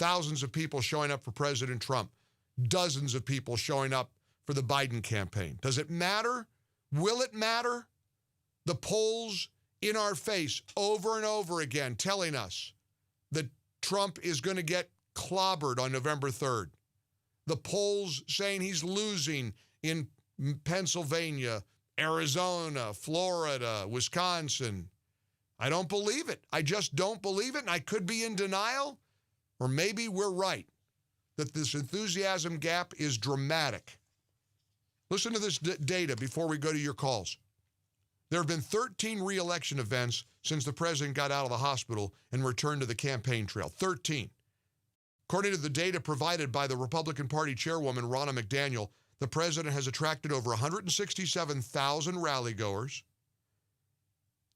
thousands of people showing up for President Trump, dozens of people showing up for the Biden campaign. Does it matter? Will it matter? The polls in our face over and over again telling us that Trump is going to get clobbered on November 3rd. The polls saying he's losing in Pennsylvania, Arizona, Florida, Wisconsin. I don't believe it. I just don't believe it, and I could be in denial, or maybe we're right, that this enthusiasm gap is dramatic. Listen to this data before we go to your calls. There have been 13 re-election events since the president got out of the hospital and returned to the campaign trail. 13. According to the data provided by the Republican Party chairwoman, Ronna McDaniel, the president has attracted over 167,000 rally-goers,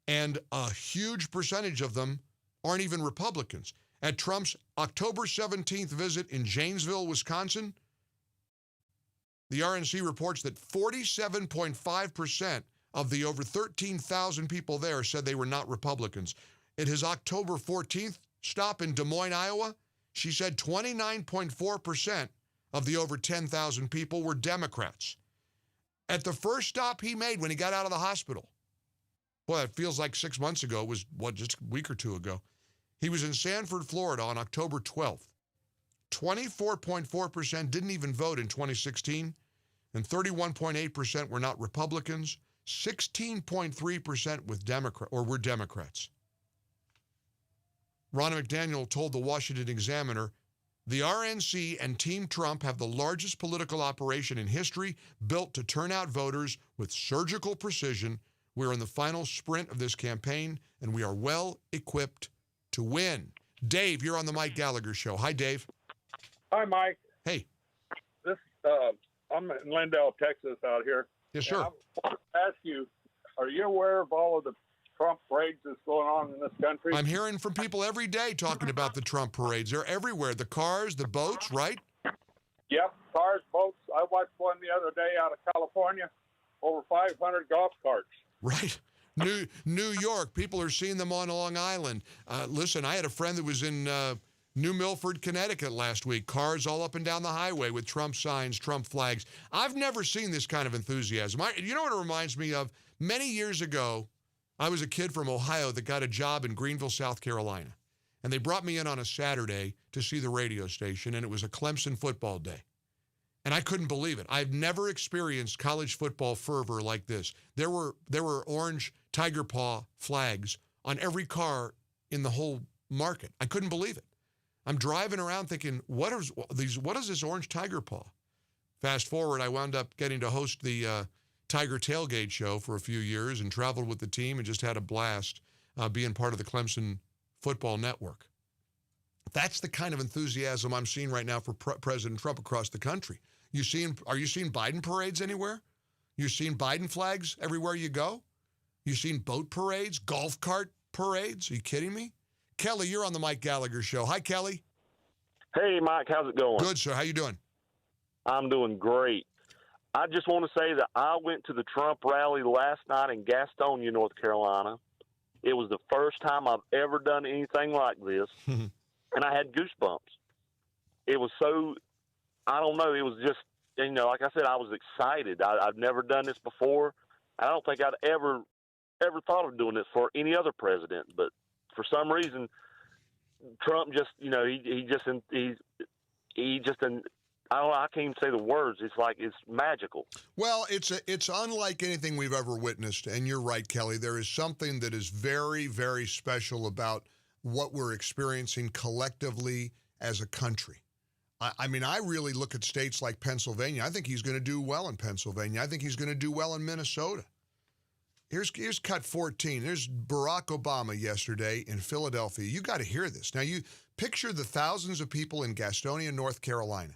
and a huge percentage of them aren't even Republicans. At Trump's October 17th visit in Janesville, Wisconsin, the RNC reports that 47.5% of the over 13,000 people there said they were not Republicans. At his October 14th stop in Des Moines, Iowa, she said 29.4% of the over 10,000 people were Democrats. At the first stop he made when he got out of the hospital, well, it feels like 6 months ago, it was, just a week or two ago, he was in Sanford, Florida on October 12th. 24.4% didn't even vote in 2016, and 31.8% were not Republicans. 16.3% were Democrats. Ronna McDaniel told the Washington Examiner, the RNC and Team Trump have the largest political operation in history, built to turn out voters with surgical precision. We're in the final sprint of this campaign, and we are well equipped to win. Dave, you're on the Mike Gallagher Show. Hi, Dave. Hi, Mike. Hey. I'm in Lindale, Texas, out here. Yes, sir. I want to ask you, are you aware of all of the Trump parades that's going on in this country? I'm hearing from people every day talking about the Trump parades. They're everywhere. The cars, the boats, right? Yep, cars, boats. I watched one the other day out of California, over 500 golf carts. Right. New York, people are seeing them on Long Island. Listen, I had a friend that was in New Milford, Connecticut last week. Cars all up and down the highway with Trump signs, Trump flags. I've never seen this kind of enthusiasm. You know what it reminds me of? Many years ago, I was a kid from Ohio that got a job in Greenville, South Carolina. And they brought me in on a Saturday to see the radio station, and it was a Clemson football day. And I couldn't believe it. I've never experienced college football fervor like this. There were orange tiger paw flags on every car in the whole market. I couldn't believe it. I'm driving around thinking, what is this orange tiger paw? Fast forward, I wound up getting to host the Tiger Tailgate show for a few years and traveled with the team and just had a blast being part of the Clemson Football Network. That's the kind of enthusiasm I'm seeing right now for President Trump across the country. Are you seeing Biden parades anywhere? You seeing Biden flags everywhere you go? You seen boat parades, golf cart parades? Are you kidding me? Kelly, you're on the Mike Gallagher Show. Hi, Kelly. Hey, Mike. How's it going? Good, sir. How you doing? I'm doing great. I just want to say that I went to the Trump rally last night in Gastonia, North Carolina. It was the first time I've ever done anything like this, and I had goosebumps. It was so, I don't know, it was just, like I said, I was excited. I've never done this before. I don't think I'd ever thought of doing this for any other president, but for some reason, Trump just, I can't even say the words. It's like it's magical. Well, it's unlike anything we've ever witnessed. And you're right, Kelly. There is something that is very, very special about what we're experiencing collectively as a country. I mean, I really look at states like Pennsylvania. I think he's going to do well in Pennsylvania. I think he's going to do well in Minnesota. Here's cut 14. There's Barack Obama yesterday in Philadelphia. You got to hear this. Now, you picture the thousands of people in Gastonia, North Carolina,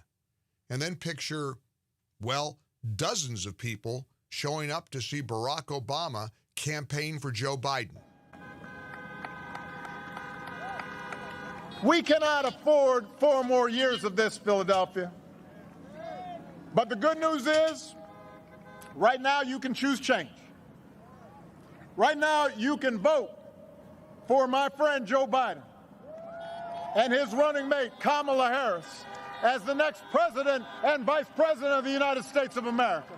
and then picture, well, dozens of people showing up to see Barack Obama campaign for Joe Biden. We cannot afford 4 more years of this, Philadelphia. But the good news is, right now you can choose change. Right now, you can vote for my friend Joe Biden. and his running mate, Kamala Harris, as the next president and vice president of the United States of America.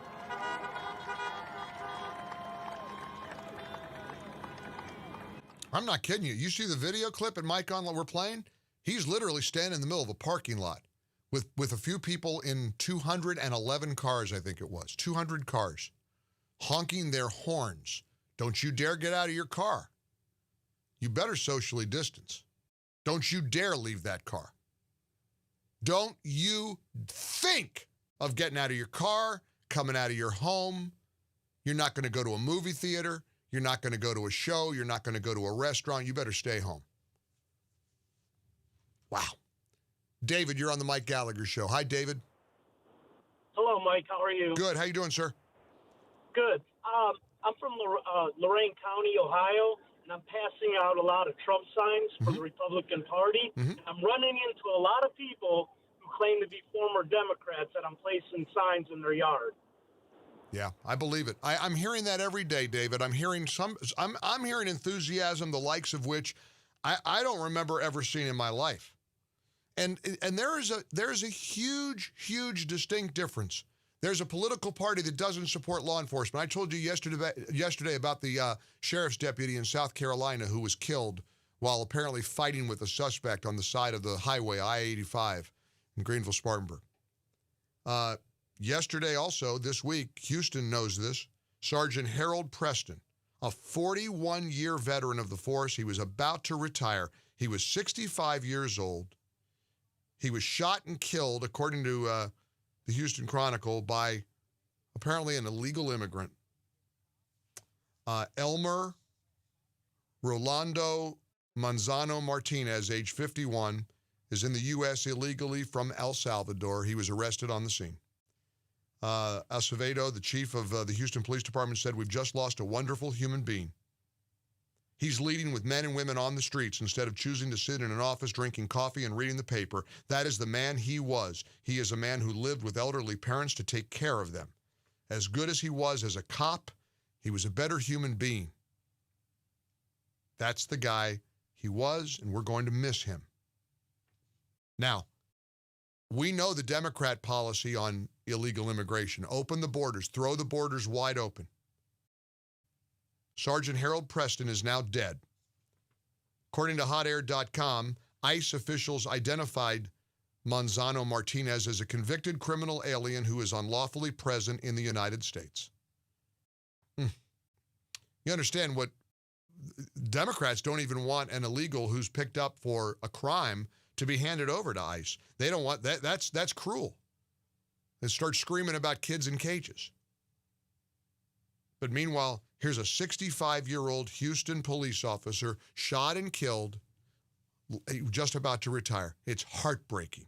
I'm not kidding you. You see the video clip at Mike on we're playing? He's literally standing in the middle of a parking lot with a few people in 211 cars, I think it was, 200 cars, honking their horns. Don't you dare get out of your car. You better socially distance. Don't you dare leave that car. Don't you think of getting out of your car, coming out of your home. You're not going to go to a movie theater. You're not going to go to a show. You're not going to go to a restaurant. You better stay home. Wow. David, you're on the Mike Gallagher Show. Hi, David. Hello, Mike. How are you? Good. How you doing, sir? Good. I'm from Lorain County, Ohio, and I'm passing out a lot of Trump signs for the Republican Party. I'm running into a lot of people who claim to be former Democrats that I'm placing signs in their yard. Yeah, I believe it. I'm hearing that every day, David. I'm hearing I'm hearing enthusiasm, the likes of which I don't remember ever seeing in my life. And there is a huge distinct difference. There's a political party that doesn't support law enforcement. I told you yesterday about the sheriff's deputy in South Carolina who was killed while apparently fighting with a suspect on the side of the highway, I-85 in Greenville-Spartanburg. Yesterday also, this week, Houston knows this, Sergeant Harold Preston, a 41-year veteran of the force. He was about to retire. He was 65 years old. He was shot and killed, according to the Houston Chronicle, by apparently an illegal immigrant. Elmer Rolando Manzano Martinez, age 51, is in the U.S. illegally from El Salvador. He was arrested on the scene. Acevedo, the chief of the Houston Police Department, said, "We've just lost a wonderful human being. He's leading with men and women on the streets instead of choosing to sit in an office drinking coffee and reading the paper. That is the man he was. He is a man who lived with elderly parents to take care of them. As good as he was as a cop, he was a better human being. That's the guy he was, and we're going to miss him." Now, we know the Democrat policy on illegal immigration. Open the borders, throw the borders wide open. Sergeant Harold Preston is now dead. According to hotair.com, ICE officials identified Manzano Martinez as a convicted criminal alien who is unlawfully present in the United States. You understand what Democrats don't even want an illegal who's picked up for a crime to be handed over to ICE. They don't want that. That's cruel. They start screaming about kids in cages. But meanwhile, here's a 65-year-old Houston police officer shot and killed, just about to retire. It's heartbreaking.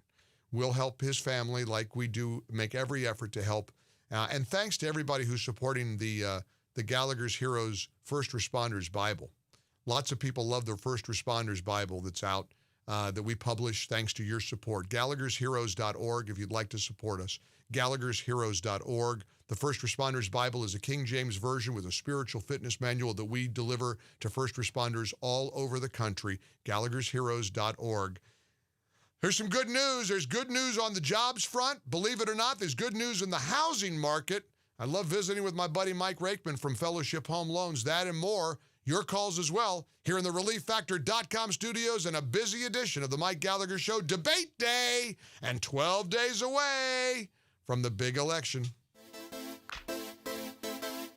We'll help his family like we do, make every effort to help. And thanks to everybody who's supporting the Gallagher's Heroes First Responders Bible. Lots of people love their First Responders Bible that's out, that we publish thanks to your support. Gallagher'sHeroes.org if you'd like to support us. Gallagher'sHeroes.org. The First Responders Bible is a King James version with a spiritual fitness manual that we deliver to first responders all over the country. Gallagher'sHeroes.org. There's some good news. There's good news on the jobs front. Believe it or not, there's good news in the housing market. I love visiting with my buddy Mike Rakeman from Fellowship Home Loans. That and more. Your calls as well here in the ReliefFactor.com studios and a busy edition of the Mike Gallagher Show Debate Day and 12 days away from the big election.